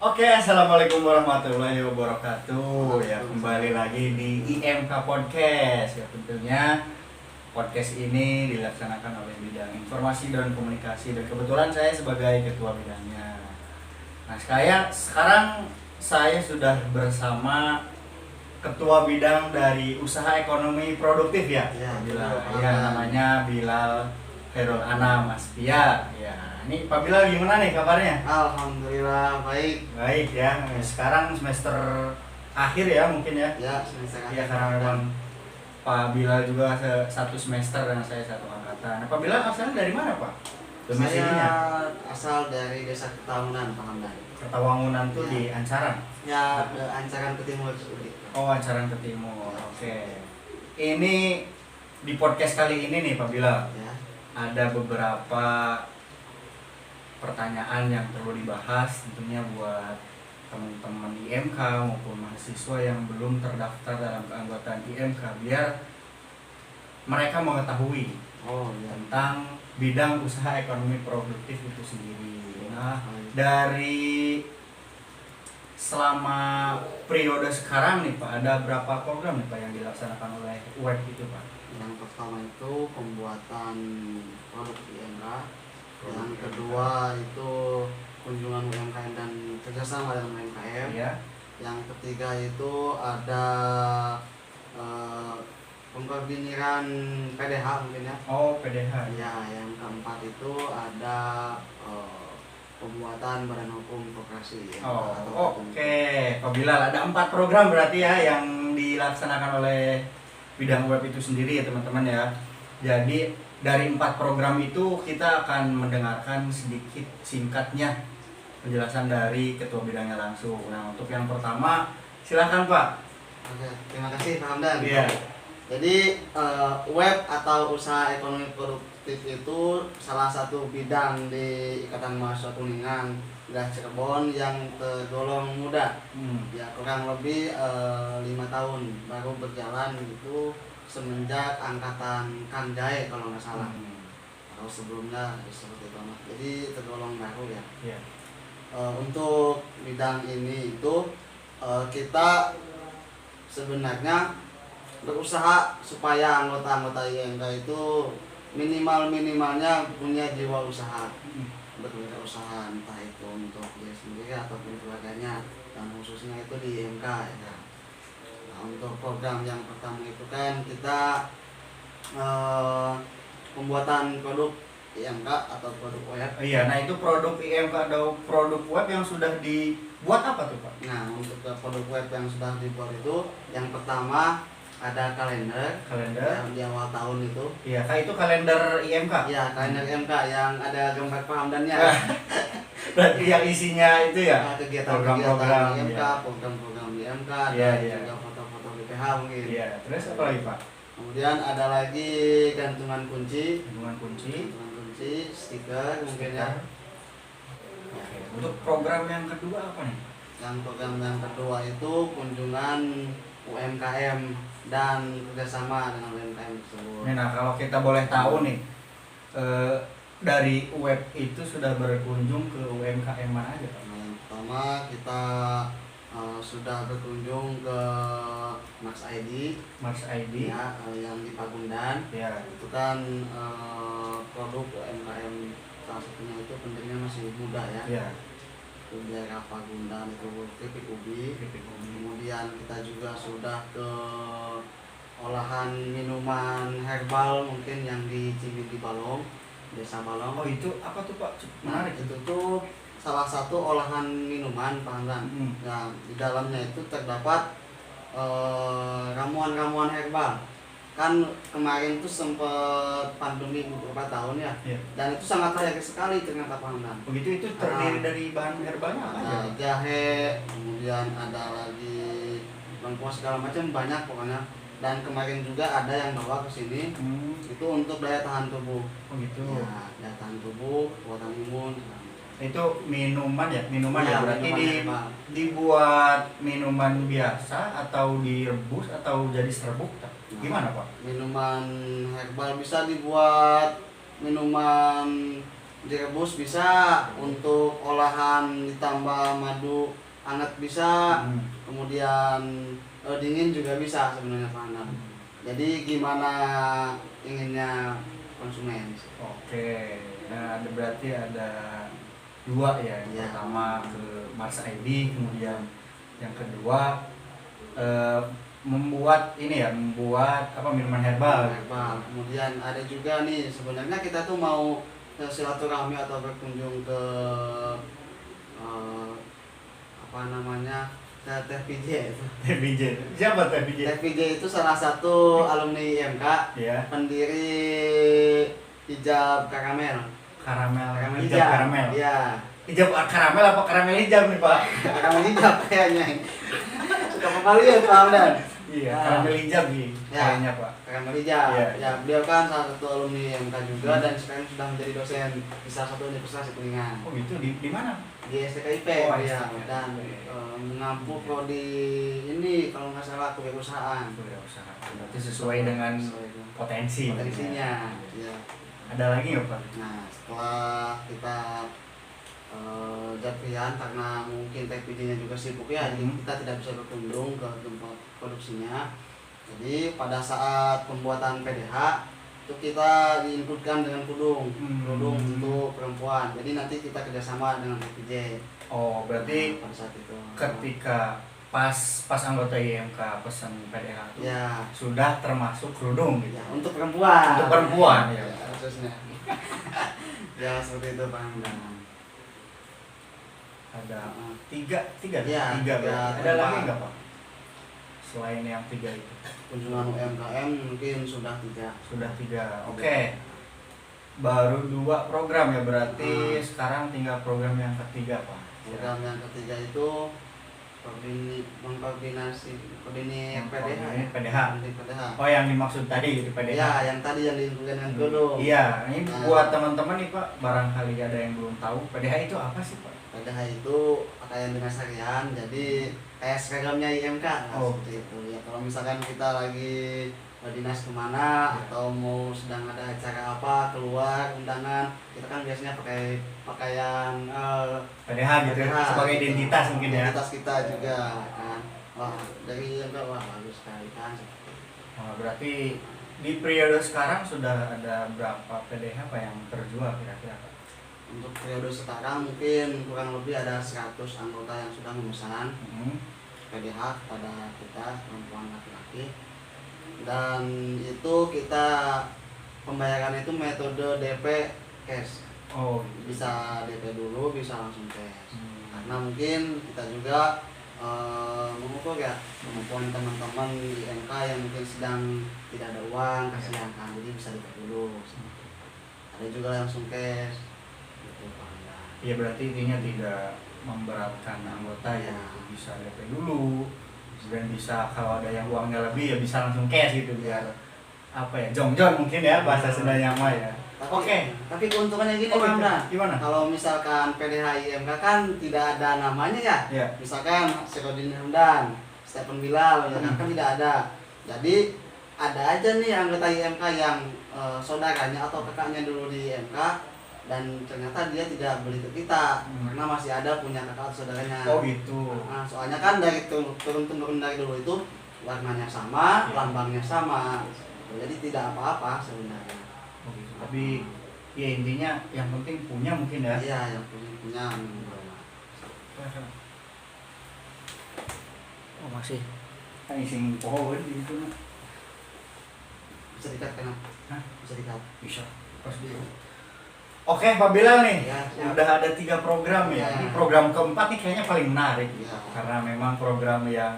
Oke, assalamualaikum warahmatullahi wabarakatuh. Ya, kembali lagi di IMK Podcast. Ya, tentunya podcast ini dilaksanakan oleh bidang informasi dan komunikasi, dan kebetulan saya sebagai ketua bidangnya. Nah, sekarang saya sudah bersama ketua bidang dari usaha ekonomi produktif ya. Namanya Bilal Khairul Anam Aspia. Ya, ini Pak Bilal gimana nih kabarnya? Alhamdulillah baik. Baik ya. Sekarang semester akhir ya mungkin ya. Ya, semester Ya, akhir. karena memang Pak Bilal juga satu semester dan saya satu angkatan. Nah, Pak Bilal asalnya dari mana, Pak? Saya Domisilinya? asal dari Desa Ketahunan, Pak Hamdan. Ketawangunan tuh Ya. di Ancaran. Ya, Ancaran ke timur. Oh, Ancaran ke Timur. Oke. Ini di podcast kali ini nih Pak Bilal, Ya. ada beberapa pertanyaan yang perlu dibahas tentunya buat teman-teman IMK maupun mahasiswa yang belum terdaftar dalam keanggotaan IMK, biar mereka mengetahui Oh, ya. tentang bidang usaha ekonomi produktif itu sendiri. Nah, Baik. dari selama periode sekarang nih Pak, ada berapa program nih Pak yang dilaksanakan oleh web itu Pak? Yang pertama itu pembuatan produk IMK. Yang kedua itu kunjungan UMKM dan kerjasama dengan UMKM. Ya. Yang ketiga itu ada pengkoordiniran PDH mungkin ya. Oh, PDH. Ya, yang keempat itu ada pembuatan badan hukum koperasi. Oke. Pak Bilal, ada 4 program berarti ya yang dilaksanakan oleh bidang web itu sendiri ya teman-teman ya. Jadi dari 4 program itu kita akan mendengarkan sedikit singkatnya penjelasan dari ketua bidangnya langsung. Nah, untuk yang pertama silakan Pak. Oke, terima kasih Pak Hamdan. Iya. Jadi web atau usaha ekonomi produktif itu salah satu bidang di Ikatan Mahasiswa Kuningan Wilayah Cirebon yang tergolong muda. Ya, kurang lebih 5 tahun baru berjalan itu semenjak angkatan Kanjai kalau nggak salah. Kalau sebelumnya seperti itu, jadi tergolong baru ya. Iya. Untuk bidang ini itu kita sebenarnya berusaha supaya anggota-anggota IMK itu minimalnya punya jiwa usaha, berwirausaha, entah itu untuk dia sendiri ataupun keluarganya, dan khususnya itu di IMK ya. Nah, untuk program yang pertama itu kan kita pembuatan produk IMK atau produk web. Iya, nah itu produk IMK atau produk web yang sudah dibuat apa tuh Pak? Nah, untuk produk web yang sudah dibuat itu yang pertama ada kalender yang di awal tahun itu. Iya, kayak itu kalender IMK. Iya, kalender IMK yang ada gambar Pak Hamdannya. Berarti yang isinya itu ya Kegiatan-kegiatan IMK, ya. program-program IMK, Iya, dan iya. juga foto-foto BPH mungkin. Iya, terus apa lagi Pak? Kemudian ada lagi gantungan kunci, stiker mungkin ya. Oke. Untuk program yang kedua apa nih? Yang program yang kedua itu kunjungan UMKM dan kerjasama dengan UMKM tersebut. Nah, kalau kita boleh tahu nih, dari web itu sudah berkunjung ke UMKM mana aja Pak? Nah, yang pertama kita sudah berkunjung ke Mars ID ya, yang di Pagundan. Ya. Itu kan produk UMKM salah satunya itu pentingnya masih muda ya. Ya. Itu daerah Pagundan itu keripik ubi. Kemudian kita juga sudah ke olahan minuman herbal mungkin yang di Cibiti Balong, Desa Balong. Oh, itu apa tuh Pak? Menarik. Itu tuh salah satu olahan minuman Pak Hamdan. Nah, di dalamnya itu terdapat ramuan-ramuan herbal. Kan kemarin tuh sempat pandemi beberapa tahun ya. Iya. Dan itu sangat layak sekali ternyata Pak Hamdan. Begitu, itu terdiri dari bahan herbalnya apa aja? Ada jahe, kemudian ada lagi lengkuas segala macam, banyak pokoknya. Dan kemarin juga ada yang bawa ke sini. Itu untuk daya tahan tubuh. Oh gitu. Ya, daya tahan tubuh, kekuatan imun. Itu minuman ya, Ya, berarti minuman herbal. dibuat minuman biasa atau direbus atau jadi serbuk? Gimana Pak? Minuman herbal bisa dibuat minuman direbus bisa, untuk olahan ditambah madu hangat bisa, kemudian dingin juga bisa sebenarnya Pak Anam. Jadi gimana inginnya konsumen. Oke, nah berarti ada dua ya. Yang Ya. pertama ke Mars ID, kemudian yang kedua membuat minuman herbal. Kemudian ada juga nih, sebenarnya kita tuh mau silaturahmi atau berkunjung ke ke TPJ itu. TPJ, siapa TPJ? TPJ itu salah satu alumni IMK, Ya. pendiri hijab karamel. Karamel hijab karamel. Iya. Hijab karamel apa karamel hijab nih Pak? Karamel hijab kayaknya. Suka pembalian Pak Hamdan. Iya, karamel hijab nih kayaknya Pak. Karamel hijab. Iya. Ya, beliau kan salah satu alumni IMK juga dan sekarang sudah menjadi dosen di salah satu universitas di Kuningan. Oh gitu, di mana? Di STKIP Oh, ya, STKIP. dan mengampu prodi ini kalau nggak salah kewirausahaan. Usaha. Berarti sesuai dengan potensinya. Ya. Ada lagi nggak Pak? Nah, setelah kita jadian karena mungkin TPD-nya juga sibuk ya, jadi kita tidak bisa berkunjung ke tempat produksinya. Jadi pada saat pembuatan PDH itu kita diinputkan dengan kudung untuk perempuan. Jadi nanti kita kerjasama dengan TPJ. Oh, berarti pada saat itu ketika pas anggota IMK pesan PDH itu ya, sudah termasuk kerudung gitu. ya untuk perempuan. Untuk perempuan ya. Khususnya. Ya seperti itu Pak Hamdan. Ada tiga Ya, tiga berarti. Ada tempat. lagi nggak Pak? Selain yang tiga itu. Kunjungan UMKM mungkin sudah 3. Sudah 3. Oke. Baru 2 program ya berarti sekarang tinggal program yang ketiga Pak. Program yang ketiga itu mengkoordinasi PDH. Oh, yang dimaksud tadi di PDH. Ya, yang tadi yang diinfokan dengan dulu. Iya, ini buat teman-teman nih Pak, barangkali ada yang belum tahu PDH itu apa sih Pak? PDH itu pakaian dinas harian, jadi kayak seragamnya IMK lah, seperti itu. Ya, kalau misalkan kita lagi dinas kemana atau mau sedang ada acara apa, keluar undangan, kita kan biasanya pakai pakaian PDH gitu PDH, sebagai gitu. identitas mungkin ya. Identitas kita juga kan. Wah, dari IMK wah bagus sekali kan. Berarti di periode sekarang sudah ada berapa PDH Pak yang terjual kira-kira Pak? Untuk periode sekarang mungkin kurang lebih ada 100 anggota yang sudah memesan PDH kepada kita perempuan laki-laki, dan itu kita pembayaran itu metode DP cash. Oh, Bisa DP dulu, bisa langsung cash. Karena mungkin kita juga mengukur ya kemampuan teman-teman di MK yang mungkin sedang tidak ada uang, kasihan kan, jadi bisa DP dulu. Ada juga langsung cash. iya berarti intinya tidak memberatkan anggota ya, bisa DP dulu dan bisa kalau ada yang uangnya lebih ya bisa langsung cash gitu biar apa ya, jong-jong mungkin ya bahasa Sundanya mah ya. Oke. Tapi keuntungannya gini Oh, Pak gitu. Hamdan. Gimana? Kalau misalkan PDH IMK kan tidak ada namanya ya. Iya. Misalkan Sekodin Hamdan, Stephen Bilal, ya kan tidak ada. Jadi ada aja nih anggota IMK yang saudaranya atau kakaknya dulu di IMK dan ternyata dia tidak beli ke kita karena masih ada punya kakak atau saudaranya. Oh gitu. Nah, soalnya kan dari turun dari dulu itu warnanya sama, lambangnya sama. Jadi tidak apa-apa sebenarnya. Oh gitu. Tapi ya intinya yang penting punya mungkin ya. Iya, yang punya. Oh masih. Kan ising pohon gitu. Bisa dikat kan? Hah? Bisa dikat. Bisa. Pas dulu. Oke, Pak Bilal nih, Ya, udah ada 3 program ya. Ya. Ini program keempat nih kayaknya paling menarik Ya. karena memang program yang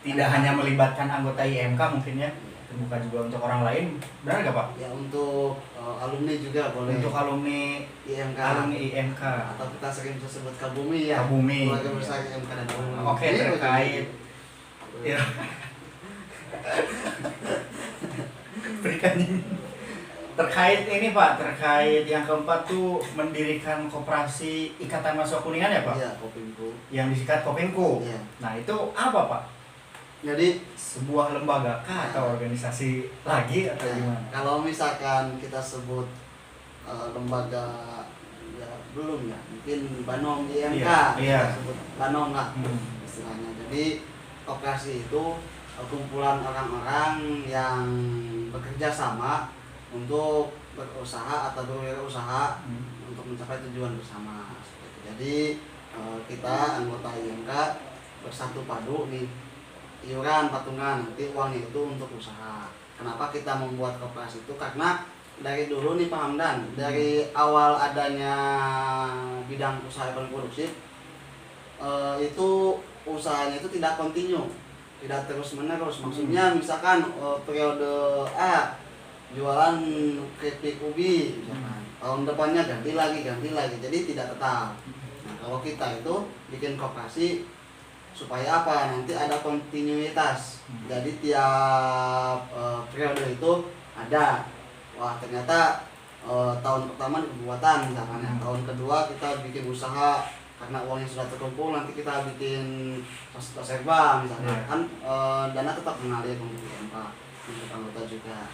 tidak hanya melibatkan anggota IMK mungkin ya, terbuka juga untuk orang lain. Benar nggak Pak? Ya, untuk alumni juga boleh. Untuk alumni IMK atau kita sering sebut Kabumi ya. Kabumi. Keluarga besar IMK dan alumni. Oke, Ini terkait ya. Berikan terkait ini Pak, terkait yang keempat tuh mendirikan koperasi Ikatan Mahasiswa Kuningan ya Pak? Iya, Kopimku. Yang disingkat Kopimku. Iya. Nah itu apa Pak? Jadi Sebuah lembaga kah atau organisasi lagi atau gimana? kalau misalkan kita sebut lembaga ya belum ya, mungkin Banom IMK, Iya. kita sebut Banom lah Hmm. istilahnya. Jadi koperasi itu kumpulan orang-orang yang bekerja sama untuk berusaha atau berwirausaha untuk mencapai tujuan bersama. Seperti itu. Jadi kita anggota IMK bersatu padu nih, iuran patungan, nanti uangnya itu untuk usaha. Kenapa kita membuat koperasi itu? Karena dari dulu nih Pak Hamdan, dari awal adanya bidang usaha ekonomi produktif, itu usahanya itu tidak kontinu, tidak terus menerus. Maksudnya misalkan periode A jualan keripik ubi misalkan, tahun depannya ganti lagi, jadi tidak tetap. Nah kalau kita itu bikin koperasi supaya apa, nanti ada kontinuitas. Jadi tiap periode itu ada, wah ternyata tahun pertama di pembuatan misalkan ya, tahun kedua kita bikin usaha karena uangnya sudah terkumpul, nanti kita bikin tos serba misalkan, kan dana tetap mengalir untuk IMK, untuk anggota juga.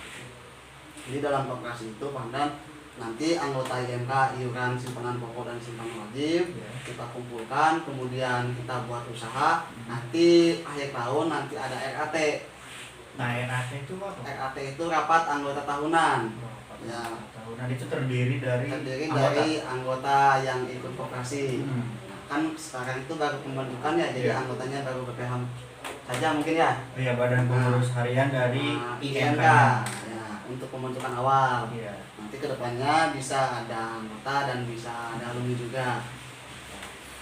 Jadi dalam koperasi itu Pak Hamdan, nanti anggota IMK iuran simpanan pokok dan simpanan wajib kita kumpulkan, kemudian kita buat usaha, nanti akhir tahun nanti ada RAT. Nah, RAT itu apa? RAT itu rapat anggota tahunan. Ya, Tahunan itu terdiri dari anggota yang ikut koperasi. Nah, kan sekarang itu baru pembentukan ya, jadi anggotanya baru BPH saja mungkin ya. Iya, badan pengurus harian dari IMK. Ya, untuk pembentukan awal. Iya. Nanti kedepannya bisa ada anggota dan bisa ada alumni juga.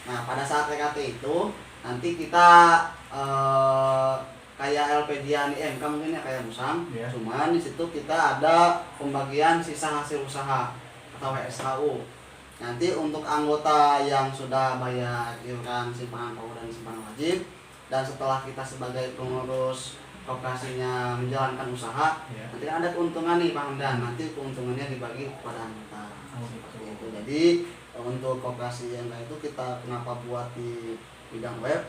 Nah pada saat RKT itu nanti kita kayak LPDian IMK mungkin ya, kayak Musang, cuman di situ kita ada pembagian sisa hasil usaha atau WSHU. Nanti untuk anggota yang sudah bayar iuran simpanan pokok dan simpanan wajib, dan setelah kita sebagai pengurus koperasinya menjalankan usaha, nanti ada keuntungan nih Pak Hamdan, nanti keuntungannya dibagi kepada anggota. Seperti itu. Jadi untuk koperasi yang lain itu kita kenapa buat di bidang web?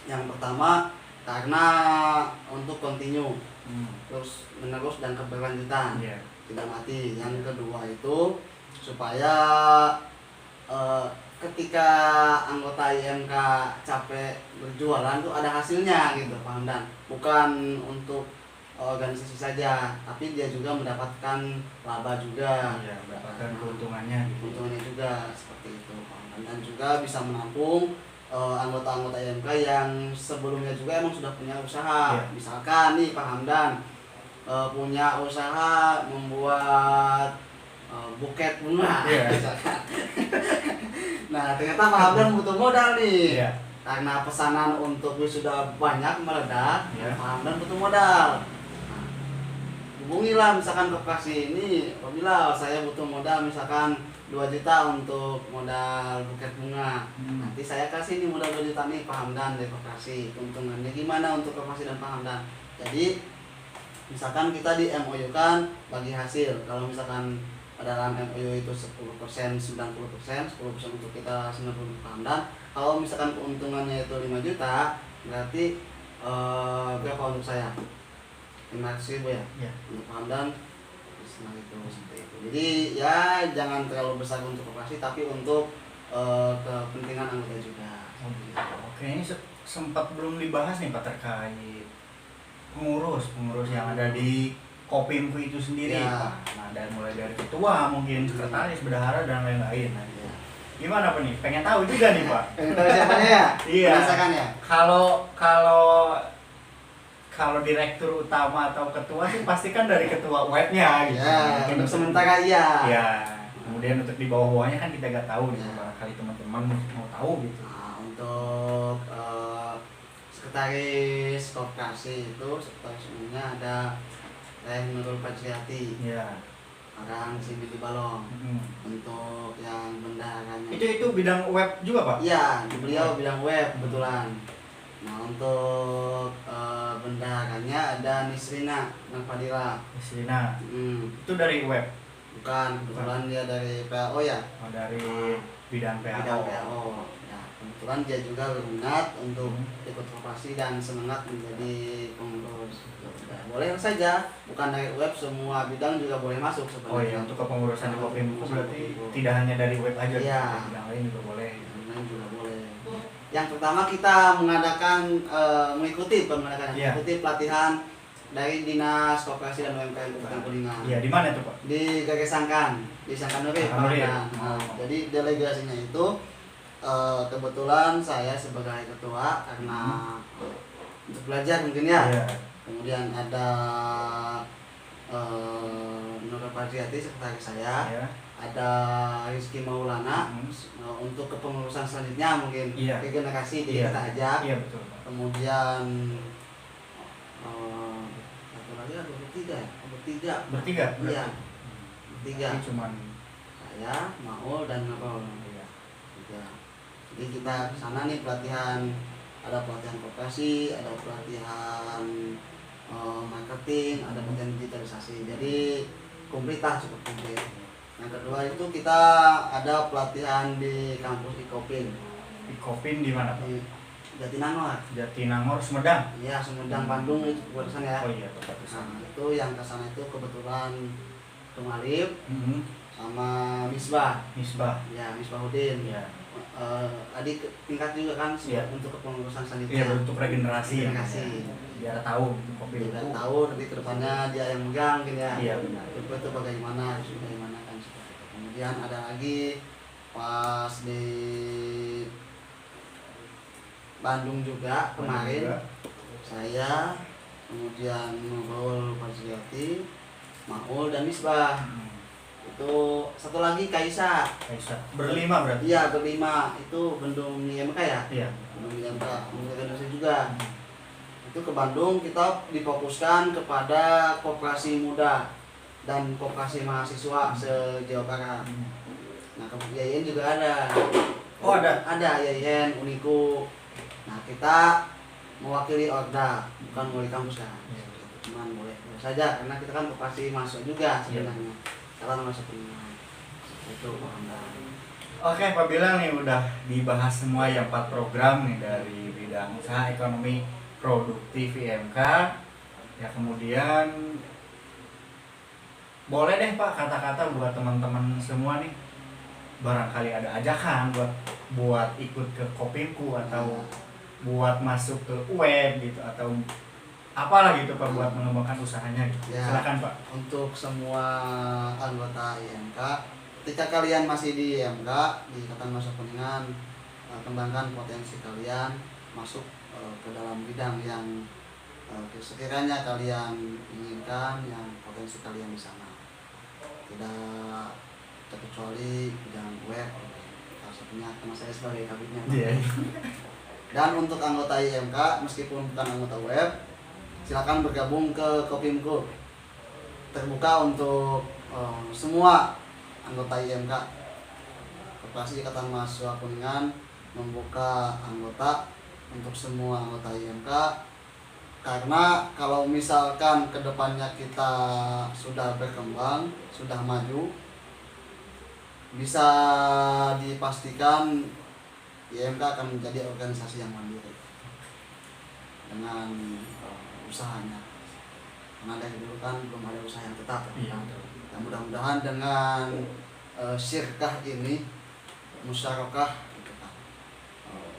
Yang pertama karena untuk kontinu, terus menerus dan keberlanjutan, tidak mati. Yang kedua itu supaya ketika anggota IMK capek berjualan tuh ada hasilnya gitu Pak Hamdan, bukan untuk organisasi saja, tapi dia juga mendapatkan laba juga, mendapatkan keuntungannya juga seperti itu Pak Hamdan. Dan juga bisa menampung anggota-anggota IMK yang sebelumnya juga emang sudah punya usaha. Misalkan nih Pak Hamdan punya usaha membuat buket bunga, misalkan. Nah ternyata Pak Hamdan butuh modal nih, karena pesanan untuk wisuda banyak meledak, Pak Hamdan butuh modal. Nah, hubungilah misalkan koperasi ini, apabila saya butuh modal misalkan 2 juta untuk modal buket bunga, nanti saya kasih nih modal 2 juta nih Pak Hamdan dari koperasi. Keuntungannya gimana untuk koperasi dan Pak Hamdan? Jadi misalkan kita di MOU kan bagi hasil, kalau misalkan dalam MOU itu 10%, 90%, 10% untuk kita, 90% Pak Hamdan. Kalau misalkan keuntungannya itu 5 juta, berarti berapa untuk saya? 500.000 ya? Untuk Pak Hamdan, nah itu seperti itu. Jadi ya jangan terlalu besar untuk koperasi, tapi untuk kepentingan anggota juga. Oke, ini sempat belum dibahas nih Pak terkait pengurus yang ada di Kopimku itu sendiri, Pak. Nah, dan mulai dari ketua, mungkin sekretaris, bendahara dan lain-lain. Nah, gimana Pak nih? Pengen tahu juga nih Pak. Pengen tahu siapanya ya? Iya. Penasaran ya? Kalau direktur utama atau ketua sih pasti kan dari ketua webnya gitu. Ya, untuk sementara iya. Ya. Kemudian untuk di bawah-bawahnya kan kita nggak tahu gitu. Barangkali teman-teman mau tahu gitu. Nah, untuk sekretaris koperasi itu, sekretaris umumnya ada Nurul Fajriati, orang sini di Balong. Untuk yang bendaharanya itu bidang web juga Pak? Iya, beliau bidang web kebetulan. Nah untuk bendaharanya ada Nisrina Nafadila. Nisrina. Itu dari web? Bukan, kebetulan dia dari PAO ya. Oh, dari bidang PAO. Bidang PAO. Ya. kebetulan dia juga berminat untuk ikut koperasi dan semangat menjadi pengurus. Ya, boleh saja, bukan dari web, semua bidang juga boleh masuk Oh sebenarnya. iya, untuk kepengurusan di Kopimku berarti tidak hanya dari web aja, Iya. bidang lain juga boleh. Yang lain juga boleh. Yang pertama kita mengadakan mengikuti pelatihan dari Dinas Koperasi dan UMKM Kabupaten Kuningan. Iya, di mana tuh Pak? Di Gagesangkan, di Sangkanuri. Sangkanuri. Nah, jadi delegasinya itu kebetulan saya sebagai ketua karena untuk belajar mungkin ya. Iya. Kemudian ada Nura Fadriati sekretaris saya. Iya. Ada Rizky Maulana untuk kepengurusan selanjutnya mungkin regenerasi jadi kita ajak. Iya betul. Kemudian satu lagi ada bertiga. Iya. Bertiga. Ini cuman Saya, Maul dan Nurul. iya. Tiga. Jadi kita ke sana nih pelatihan, ada pelatihan koperasi, ada pelatihan marketing, ada pelatihan digitalisasi. Jadi komplit lah, cukup komplit. Yang kedua itu kita ada pelatihan di kampus Ikopin. Ikopin di mana Pak? Di Jatinangor. Jatinangor, Sumedang. Iya, Sumedang, Bandung itu keputusan ya. Oh iya, tepat di sana. Nah, itu yang kesana itu kebetulan Tumalip sama Misbah. Ya, Misbahuddin. Iya. Adik tingkat juga kan Iya. untuk kepengurusan Iya, selanjutnya. untuk regenerasi. Biar tahu gitu Kopimku. tahu nanti kedepannya dia yang megang mungkin ya. Iya benar. Itu bagaimana, harus bagaimana kan seperti itu. Kemudian ada lagi pas di Bandung juga kemarin saya, kemudian Nurul Fadriati, Maul dan Misbah. Itu satu lagi Kaisa. Berlima berarti? Iya, berlima. Itu Bendung IMK ya? Iya. Bendung IMK, Indonesia juga. Itu ke Bandung kita difokuskan kepada koperasi muda dan koperasi mahasiswa se-Jawa Barat. Nah, kemudian YIN juga ada. Oh, ada? Ada YIN, Uniku. Nah, kita mewakili Orda, bukan mewakili kampus kan. Cuman boleh saja karena kita kan koperasi mahasiswa juga sebenarnya. Kalau masuk itu Orda. Oke, Pak Bilang nih udah dibahas semua ya 4 program nih dari bidang usaha ekonomi produktif IMK. Ya kemudian boleh deh Pak kata-kata buat teman-teman semua nih, barangkali ada ajakan buat ikut ke Kopimku atau buat masuk ke web gitu atau apalah gitu Pak buat mengembangkan usahanya gitu. Ya, silakan Pak. Untuk semua anggota IMK, ketika kalian masih di IMK di Ikatan Mahasiswa Kuningan, kembangkan potensi kalian masuk ke dalam bidang yang sekiranya kalian inginkan, yang potensi kalian di sana. Tidak terkecuali bidang web, salah satunya karena saya sebagai kabitnya. Dan untuk anggota IMK, meskipun bukan anggota web, silakan bergabung ke Kopimku. Terbuka untuk semua anggota IMK. Koperasi Ikatan Mahasiswa Kuningan membuka anggota untuk semua anggota IMK. Karena kalau misalkan kedepannya kita sudah berkembang, sudah maju, bisa dipastikan IMK akan menjadi organisasi yang mandiri dengan usahanya. Karena dari dulu kan belum ada usaha yang tetap. Dan mudah-mudahan dengan syirkah ini, musyarakah,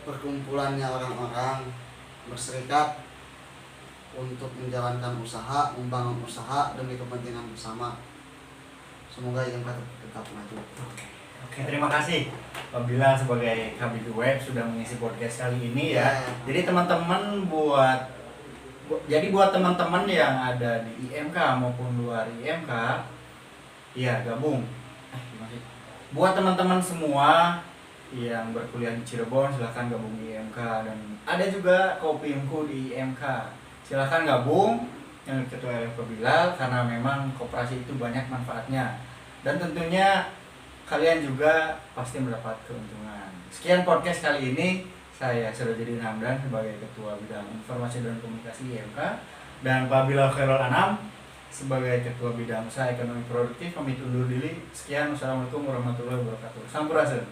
perkumpulannya orang-orang berserikat untuk menjalankan usaha, membangun usaha demi kepentingan bersama. Semoga IMK tetap maju. Oke, terima kasih Pak Bilang sebagai Kabid Web sudah mengisi podcast kali ini ya. Jadi teman-teman buat teman-teman yang ada di IMK maupun luar IMK, ya gabung. Buat teman-teman semua yang berkuliah di Cirebon silahkan gabung di IMK, dan ada juga Kopimku di IMK. Silahkan gabung yang ketua Pak Bilal karena memang koperasi itu banyak manfaatnya dan tentunya kalian juga pasti mendapat keuntungan. Sekian podcast kali ini, saya Sirojudin Hamdan sebagai Ketua Bidang Informasi dan Komunikasi IMK dan Pak Bilal Khairul Anam sebagai Ketua Bidang Usaha Ekonomi Produktif pamit undur diri. Sekian, wassalamualaikum warahmatullahi wabarakatuh. Sampurasun.